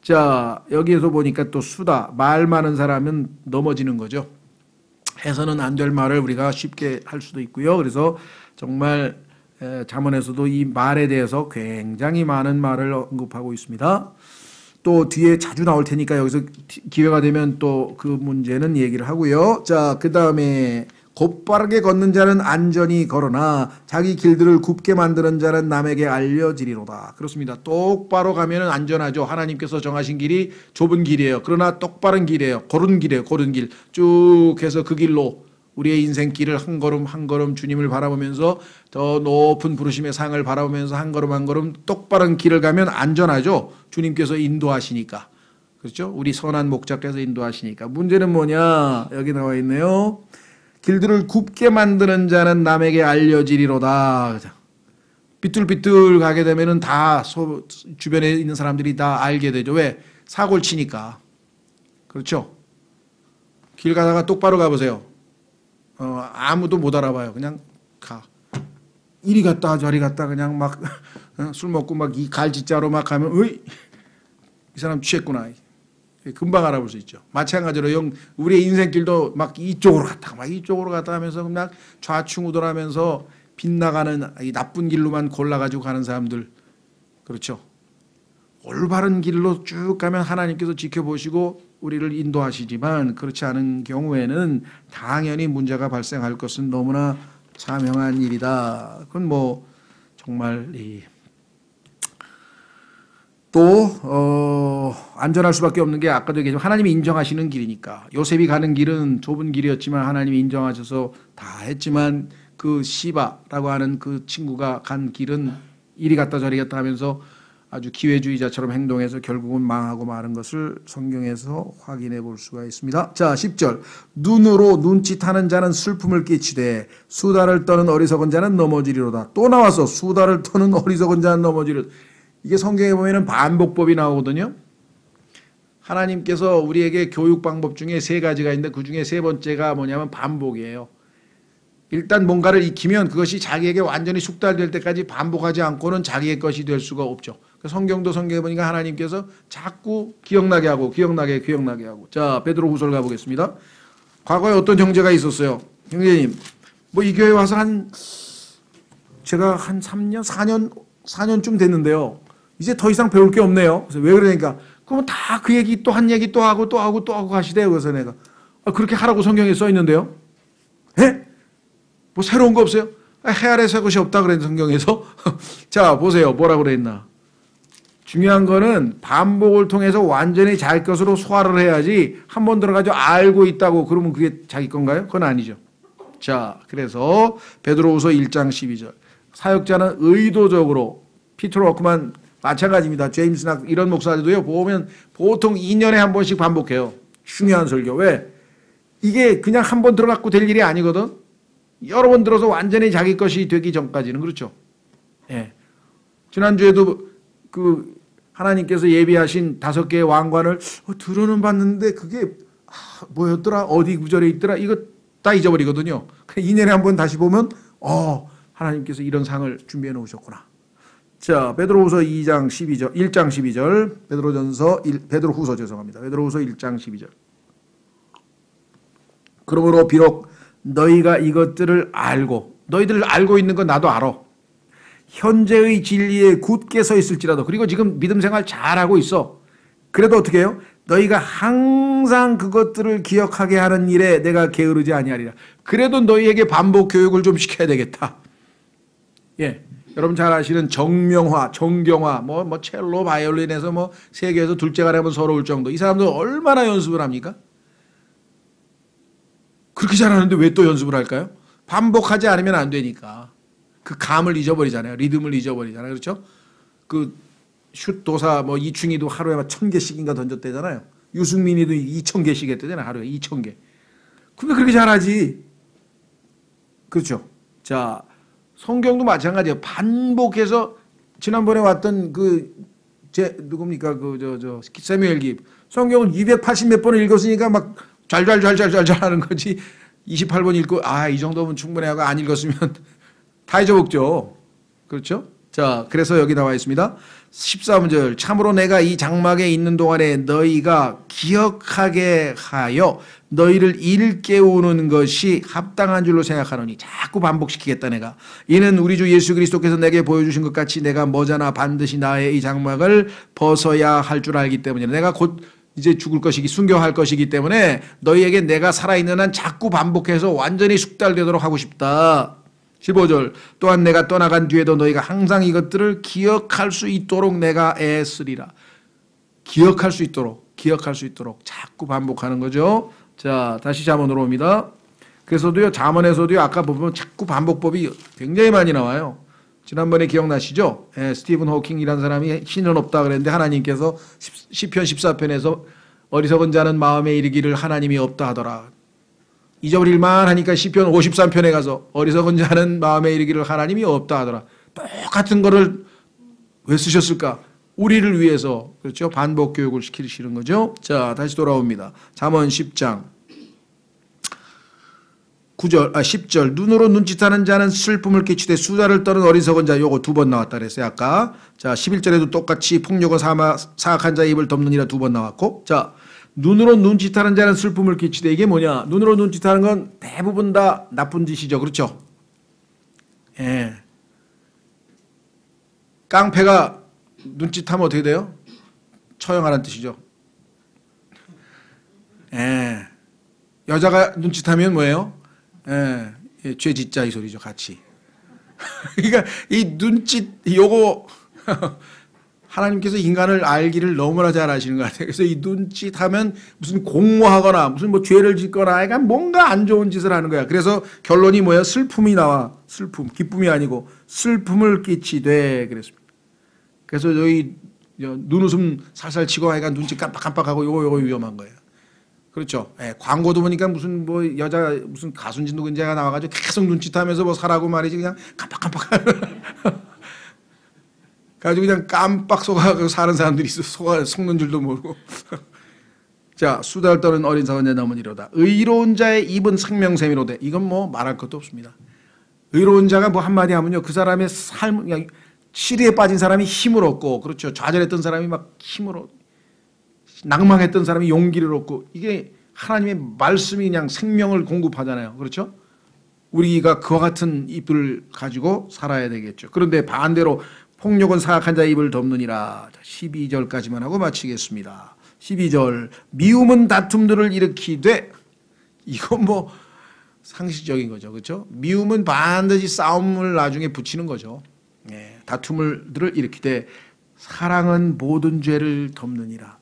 자 여기에서 보니까 또 수다 말 많은 사람은 넘어지는 거죠. 해서는 안 될 말을 우리가 쉽게 할 수도 있고요. 그래서 정말 잠언에서도 이 말에 대해서 굉장히 많은 말을 언급하고 있습니다. 또 뒤에 자주 나올 테니까 여기서 기회가 되면 또 그 문제는 얘기를 하고요. 자, 그 다음에 곧바르게 걷는 자는 안전히 걸으나 자기 길들을 굽게 만드는 자는 남에게 알려지리로다. 그렇습니다. 똑바로 가면 안전하죠. 하나님께서 정하신 길이 좁은 길이에요. 그러나 똑바른 길이에요. 고른 길이에요. 고른 길. 쭉 해서 그 길로 우리의 인생길을 한 걸음 한 걸음 주님을 바라보면서 더 높은 부르심의 상을 바라보면서 한 걸음 한 걸음 똑바른 길을 가면 안전하죠. 주님께서 인도하시니까. 그렇죠? 우리 선한 목자께서 인도하시니까. 문제는 뭐냐? 여기 나와 있네요. 길들을 굽게 만드는 자는 남에게 알려지리로다. 삐뚤삐뚤 가게 되면은 다 주변에 있는 사람들이 다 알게 되죠. 왜? 사고를 치니까. 그렇죠? 길 가다가 똑바로 가보세요. 아무도 못 알아봐요. 그냥 가. 이리 갔다 저리 갔다 그냥 막 술 먹고 막 이 갈짓자로 막 가면 이 사람 취했구나. 금방 알아볼 수 있죠. 마찬가지로 우리의 인생길도 막 이쪽으로 갔다 막 이쪽으로 갔다 하면서 그냥 좌충우돌하면서 빗나가는 이 나쁜 길로만 골라가지고 가는 사람들. 그렇죠. 올바른 길로 쭉 가면 하나님께서 지켜보시고 우리를 인도하시지만 그렇지 않은 경우에는 당연히 문제가 발생할 것은 너무나 자명한 일이다. 그건 뭐 정말 또 안전할 수밖에 없는 게 아까도 얘기했지만 하나님이 인정하시는 길이니까. 요셉이 가는 길은 좁은 길이었지만 하나님이 인정하셔서 다 했지만 그 시바라고 하는 그 친구가 간 길은 이리 갔다 저리 갔다 하면서 아주 기회주의자처럼 행동해서 결국은 망하고 마는 것을 성경에서 확인해 볼 수가 있습니다. 자, 10절. 눈으로 눈짓하는 자는 슬픔을 끼치되 수다를 떠는 어리석은 자는 넘어지리로다. 또 나와서 수다를 떠는 어리석은 자는 넘어지리로다. 이게 성경에 보면은 반복법이 나오거든요. 하나님께서 우리에게 교육 방법 중에 세 가지가 있는데 그 중에 세 번째가 뭐냐면 반복이에요. 일단 뭔가를 익히면 그것이 자기에게 완전히 숙달될 때까지 반복하지 않고는 자기의 것이 될 수가 없죠. 성경도 성경에 보니까 하나님께서 자꾸 기억나게 하고 기억나게 하고. 자, 베드로후서 가보겠습니다. 과거에 어떤 형제가 있었어요. 형제님, 뭐 이 교회 와서 제가 한 3년, 4년쯤 됐는데요. 이제 더 이상 배울 게 없네요. 그래서 왜 그러니까 그러면 다 그 얘기 또 한 얘기 또 하고 하시대요. 그래서 내가 그렇게 하라고 성경에 써 있는데요. 예? 뭐 새로운 거 없어요? 해 아래 새 것이 없다 그랬는데 성경에서. 자, 보세요. 뭐라고 그랬나. 중요한 거는 반복을 통해서 완전히 자기 것으로 소화를 해야지 한 번 들어가지고 알고 있다고 그러면 그게 자기 건가요? 그건 아니죠. 자, 그래서 베드로후서 1장 12절. 사역자는 의도적으로 피터 워크만 마찬가지입니다. 제임스 낙 이런 목사들도요. 보면 보통 2년에 한 번씩 반복해요. 중요한 설교. 왜? 이게 그냥 한 번 들어갖고 될 일이 아니거든. 여러 번 들어서 완전히 자기 것이 되기 전까지는. 그렇죠. 예. 지난주에도 그 하나님께서 예비하신 5개의 왕관을 들어는 봤는데 그게 뭐였더라? 어디 구절에 있더라? 이거 다 잊어버리거든요. 2년에 한 번 다시 보면 하나님께서 이런 상을 준비해 놓으셨구나. 자, 베드로후서 2장 12절, 1장 12절, 베드로후서 죄송합니다. 베드로후서 1장 12절. 그러므로 비록 너희가 이것들을 알고, 너희들 알고 있는 건 나도 알아. 현재의 진리에 굳게 서 있을지라도, 그리고 지금 믿음 생활 잘하고 있어. 그래도 어떻게 해요? 너희가 항상 그것들을 기억하게 하는 일에 내가 게으르지 아니하리라. 그래도 너희에게 반복 교육을 좀 시켜야 되겠다. 예. 여러분 잘 아시는 정명화, 정경화, 첼로, 바이올린에서 세계에서 둘째가 되면 서러울 정도. 이 사람들 얼마나 연습을 합니까? 그렇게 잘하는데 왜 또 연습을 할까요? 반복하지 않으면 안 되니까. 그 감을 잊어버리잖아요. 리듬을 잊어버리잖아요. 그렇죠? 그 슛 도사 이충이도 하루에 1000개씩인가 던졌대잖아요. 유승민이도 2000개씩 했대잖아요. 하루에 2000개. 근데 그렇게 잘하지. 그렇죠? 자, 성경도 마찬가지예요. 반복해서 지난번에 왔던 누굽니까? 세뮤엘 깁. 성경을 280몇 번을 읽었으니까 막 잘 하는 거지. 28번 읽고 이 정도면 충분해 하고 안 읽었으면 다 잊어먹죠. 그렇죠? 자, 그래서 여기 나와 있습니다. 13절 참으로 내가 이 장막에 있는 동안에 너희가 기억하게 하여 너희를 일깨우는 것이 합당한 줄로 생각하노니. 자꾸 반복시키겠다 내가. 이는 우리 주 예수 그리스도께서 내게 보여주신 것 같이 내가 머자나 반드시 나의 이 장막을 벗어야 할 줄 알기 때문이라. 내가 곧 이제 죽을 것이기 순교할 것이기 때문에 너희에게 내가 살아있는 한 자꾸 반복해서 완전히 숙달되도록 하고 싶다. 15절 또한 내가 떠나간 뒤에도 너희가 항상 이것들을 기억할 수 있도록 내가 애쓰리라. 기억할 수 있도록 자꾸 반복하는 거죠. 자, 다시 잠언으로 옵니다. 그래서도요, 잠언에서도요, 아까 보면 자꾸 반복법이 굉장히 많이 나와요. 지난번에 기억나시죠? 스티븐 호킹이라는 사람이 신은 없다 그랬는데 하나님께서 시편 14편에서 어리석은 자는 마음에 이르기를 하나님이 없다 하더라. 잊어버릴만 하니까 시편 53편에 가서 어리석은 자는 마음에 이르기를 하나님이 없다 하더라. 똑같은 거를 왜 쓰셨을까? 우리를 위해서. 그렇죠? 반복 교육을 시키시는 거죠. 자, 다시 돌아옵니다. 잠언 10장 10절 눈으로 눈짓하는 자는 슬픔을 끼치되 수다를 떠는 어리석은 자. 요거 2번 나왔다 그랬어요 아까. 자, 11절에도 똑같이 폭력은 사악한 자의 입을 덮느니라 2번 나왔고. 자, 눈으로 눈짓하는 자는 슬픔을 끼치되. 이게 뭐냐? 눈으로 눈짓하는 건 대부분 다 나쁜 짓이죠. 그렇죠? 예. 깡패가 눈짓하면 어떻게 돼요? 처형하라는 뜻이죠. 예. 여자가 눈짓하면 뭐예요? 예. 죄 짓자 이 소리죠. 같이. 그러니까 이 눈짓 요거 하나님께서 인간을 알기를 너무나 잘 아시는 것 같아요. 그래서 이 눈짓하면 무슨 공모하거나 무슨 죄를 짓거나 그러니까 뭔가 안 좋은 짓을 하는 거야. 그래서 결론이 뭐예요? 슬픔이 나와. 슬픔. 기쁨이 아니고 슬픔을 끼치되 그랬습니다. 그래서 저희 눈웃음 살살 치고 하니까 눈짓 깜빡깜빡하고 요거 위험한 거예요. 그렇죠. 예, 광고도 보니까 무슨 여자 무슨 가수인지 누군지가 나와가지고 계속 눈짓하면서 사라고 말이지 그냥 깜빡깜빡 가지고 그냥 깜빡 속아서 사는 사람들이 있어. 속는 줄도 모르고. 자, 수달 떠는 어린 사원의 남은 이로다. 의로운 자의 입은 생명샘이로되. 이건 말할 것도 없습니다. 의로운 자가 한마디 하면요, 그 사람의 삶, 그냥 시리에 빠진 사람이 힘을 얻고, 그렇죠. 좌절했던 사람이 막 힘으로, 낭망했던 사람이 용기를 얻고, 이게 하나님의 말씀이 그냥 생명을 공급하잖아요. 그렇죠? 우리가 그와 같은 입을 가지고 살아야 되겠죠. 그런데 반대로 폭력은 사악한 자의 입을 덮느니라. 12절까지만 하고 마치겠습니다. 12절 미움은 다툼들을 일으키되. 이건 상식적인 거죠. 그렇죠? 미움은 반드시 싸움을 나중에 붙이는 거죠. 다툼들을 일으키되 사랑은 모든 죄를 덮느니라.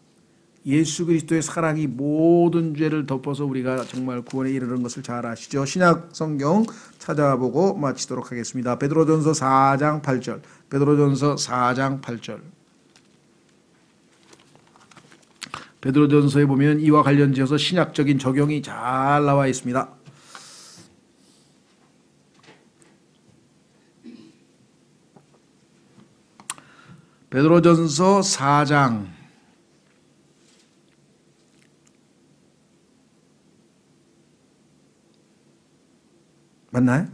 예수 그리스도의 사랑이 모든 죄를 덮어서 우리가 정말 구원에 이르는 것을 잘 아시죠. 신약 성경 찾아보고 마치도록 하겠습니다. 베드로전서 4장 8절. 베드로전서 4장 8절. 베드로전서에 보면 이와 관련지어서 신약적인 적용이 잘 나와 있습니다. 베드로전서 4장 맞나요?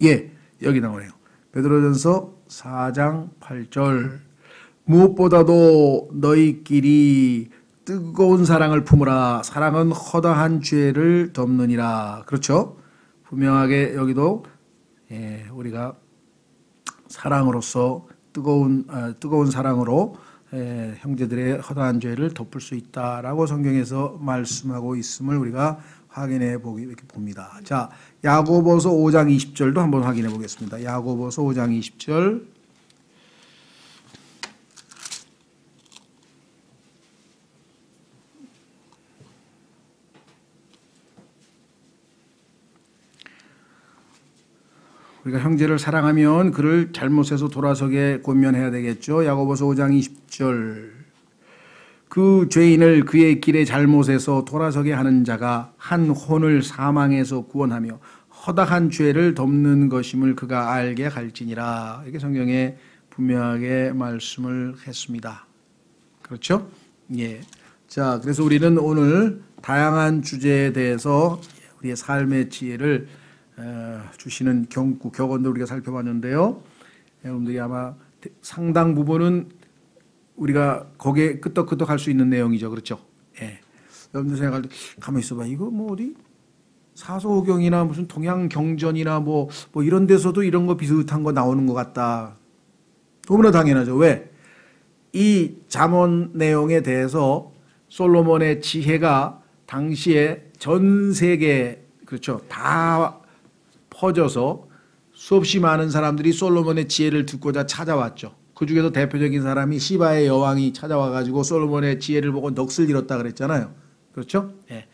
예, 여기 나오네요. 베드로전서 4장 8절. 무엇보다도 너희끼리 뜨거운 사랑을 품으라. 사랑은 허다한 죄를 덮느니라. 그렇죠? 분명하게 여기도 우리가 사랑으로서 뜨거운 사랑으로 형제들의 허다한 죄를 덮을 수 있다라고 성경에서 말씀하고 있음을 우리가 확인해 봅니다. 자, 야고보서 5장 20절도 한번 확인해 보겠습니다. 야고보서 5장 20절. 우리가 형제를 사랑하면 그를 잘못해서 돌아서게 권면해야 되겠죠. 야고보서 5장 20절. 그 죄인을 그의 길의 잘못에서 돌아서게 하는 자가 한 혼을 사망에서 구원하며 허다한 죄를 덮는 것임을 그가 알게 할지니라. 이렇게 성경에 분명하게 말씀을 했습니다. 그렇죠? 예. 자, 그래서 우리는 오늘 다양한 주제에 대해서 우리의 삶의 지혜를 주시는 격언도 우리가 살펴봤는데요. 여러분들이 아마 상당 부분은 우리가 거기에 끄떡끄떡 할 수 있는 내용이죠. 그렇죠? 예. 여러분들 생각할 때 가만히 있어봐. 이거 뭐 어디 사소경이나 무슨 동양경전이나 뭐 이런 데서도 이런 거 비슷한 거 나오는 것 같다. 너무나 당연하죠. 왜? 이 잠언 내용에 대해서 솔로몬의 지혜가 당시에 전 세계 그렇죠. 다 퍼져서 수없이 많은 사람들이 솔로몬의 지혜를 듣고자 찾아왔죠. 그 중에서 대표적인 사람이 시바의 여왕이 찾아와가지고 솔로몬의 지혜를 보고 넋을 잃었다 그랬잖아요. 그렇죠? 예.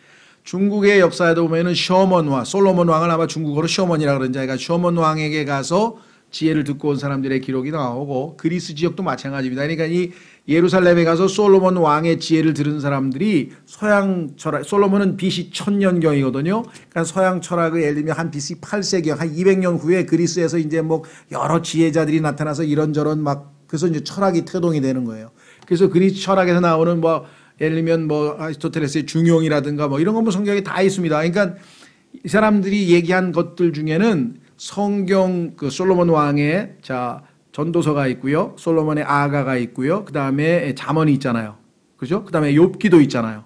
중국의 역사에도 보면은 셔먼 왕, 솔로몬 왕을 아마 중국어로 셔먼이라 그런 자가 셔먼 왕에게 가서 지혜를 듣고 온 사람들의 기록이 나오고 그리스 지역도 마찬가지입니다. 그러니까 이 예루살렘에 가서 솔로몬 왕의 지혜를 들은 사람들이 서양 철학, 솔로몬은 BC 1000년경이거든요. 그러니까 서양 철학을 예를 들면 한 BC 8세기, 한 200년 후에 그리스에서 이제 뭐 여러 지혜자들이 나타나서 이런저런 막 그래서 이제 철학이 태동이 되는 거예요. 그래서 그리스 철학에서 나오는 뭐 예를 들면 뭐 아리스토텔레스의 중용이라든가 뭐 이런 거 뭐 성경에 다 있습니다. 그러니까 이 사람들이 얘기한 것들 중에는 성경 그 솔로몬 왕의 전도서가 있고요. 솔로몬의 아가가 있고요. 그다음에 잠언이 있잖아요. 그죠? 그다음에 욥기도 있잖아요.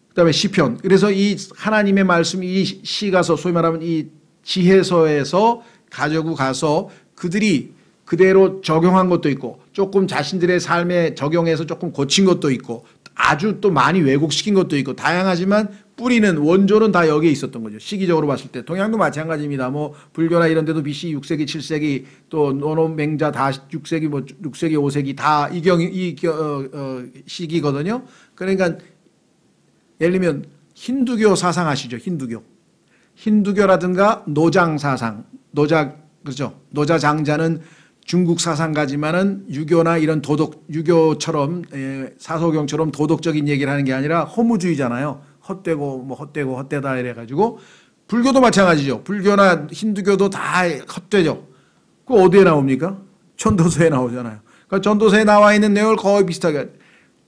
그다음에 시편. 그래서 이 하나님의 말씀 이 시가서 소위 말하면 이 지혜서에서 가지고 가서 그들이 그대로 적용한 것도 있고 조금 자신들의 삶에 적용해서 조금 고친 것도 있고 아주 또 많이 왜곡시킨 것도 있고 다양하지만 뿌리는 원조는 다 여기에 있었던 거죠. 시기적으로 봤을 때 동양도 마찬가지입니다. 뭐 불교나 이런 데도 BC 6세기, 7세기 또 노노맹자 다 6세기, 뭐 6세기, 5세기 다 시기거든요. 그러니까 예를 들면 힌두교 사상 아시죠? 힌두교라든가 노장 사상, 그렇죠? 노자 장자는 중국 사상가지만은 유교나 이런 유교처럼 사소경처럼 도덕적인 얘기를 하는 게 아니라 허무주의잖아요. 헛되다 이래가지고 불교도 마찬가지죠. 불교나 힌두교도 다 헛되죠. 그거 어디에 나옵니까? 전도서에 나오잖아요. 그러니까 전도서에 나와 있는 내용을 거의 비슷하게.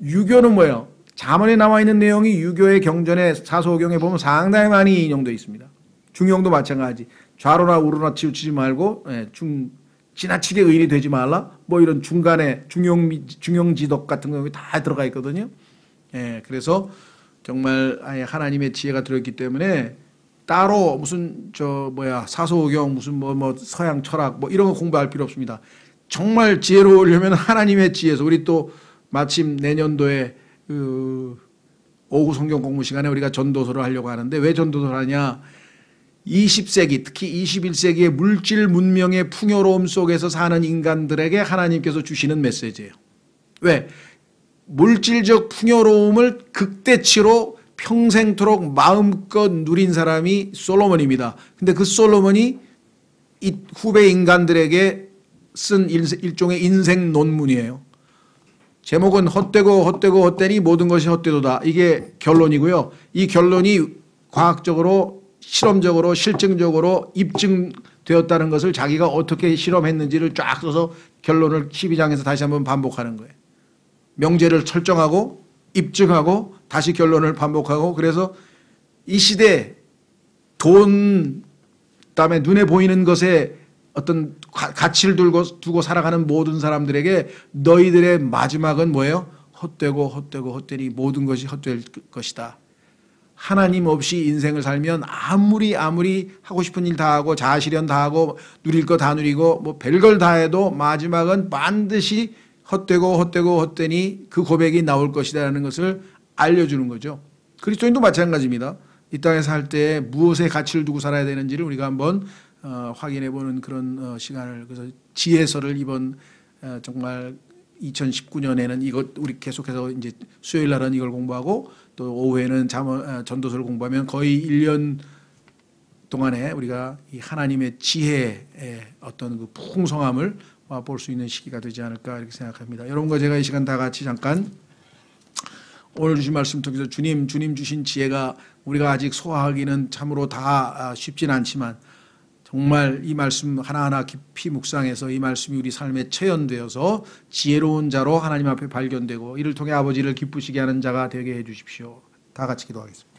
유교는 뭐예요? 잠언에 나와 있는 내용이 유교의 경전에 사소경에 보면 상당히 많이 인용되어 있습니다. 중용도 마찬가지. 좌로나 우로나 치우치지 말고 지나치게 의인이 되지 말라. 뭐 이런 중간에 중용지덕 같은 거 다 들어가 있거든요. 예, 그래서 정말 아예 하나님의 지혜가 들어있기 때문에 따로 무슨 사소경 무슨 뭐 서양 철학 뭐 이런 거 공부할 필요 없습니다. 정말 지혜로우려면 하나님의 지혜에서 우리 또 마침 내년도에 오후 성경 공부 시간에 우리가 전도서를 하려고 하는데 왜 전도서를 하냐? 20세기 특히 21세기의 물질 문명의 풍요로움 속에서 사는 인간들에게 하나님께서 주시는 메시지예요. 왜? 물질적 풍요로움을 극대치로 평생토록 마음껏 누린 사람이 솔로몬입니다. 근데 그 솔로몬이 이 후배 인간들에게 쓴 일종의 인생 논문이에요. 제목은 헛되고 헛되고 헛되니 모든 것이 헛되도다. 이게 결론이고요. 이 결론이 과학적으로 실험적으로 실증적으로 입증되었다는 것을 자기가 어떻게 실험했는지를 쫙 써서 결론을 12장에서 다시 한번 반복하는 거예요. 명제를 설정하고 입증하고 다시 결론을 반복하고 그래서 이 시대 돈 그다음에 눈에 보이는 것에 어떤 가치를 두고 살아가는 모든 사람들에게 너희들의 마지막은 뭐예요? 헛되고 헛되고 헛되니 모든 것이 헛될 것이다. 하나님 없이 인생을 살면 아무리 하고 싶은 일 다 하고 자아실현 다 하고 누릴 거 다 누리고 뭐 별걸 다 해도 마지막은 반드시 헛되고 헛되고 헛되니 그 고백이 나올 것이라는 것을 알려주는 거죠. 그리스도인도 마찬가지입니다. 이 땅에 살 때 무엇에 가치를 두고 살아야 되는지를 우리가 한번 확인해보는 그런 시간을 그래서 지혜서를 이번 정말 2019년에는 이것 우리 계속해서 이제 수요일 날은 이걸 공부하고 또 오후에는 전도서를 공부하면 거의 1년 동안에 우리가 이 하나님의 지혜의 어떤 그 풍성함을 볼 수 있는 시기가 되지 않을까 이렇게 생각합니다. 여러분과 제가 이 시간 다 같이 잠깐 오늘 주신 말씀 통해서 주님 주신 지혜가 우리가 아직 소화하기는 참으로 다 쉽진 않지만 정말 이 말씀 하나하나 깊이 묵상해서 이 말씀이 우리 삶에 체현되어서 지혜로운 자로 하나님 앞에 발견되고 이를 통해 아버지를 기쁘시게 하는 자가 되게 해 주십시오. 다 같이 기도하겠습니다.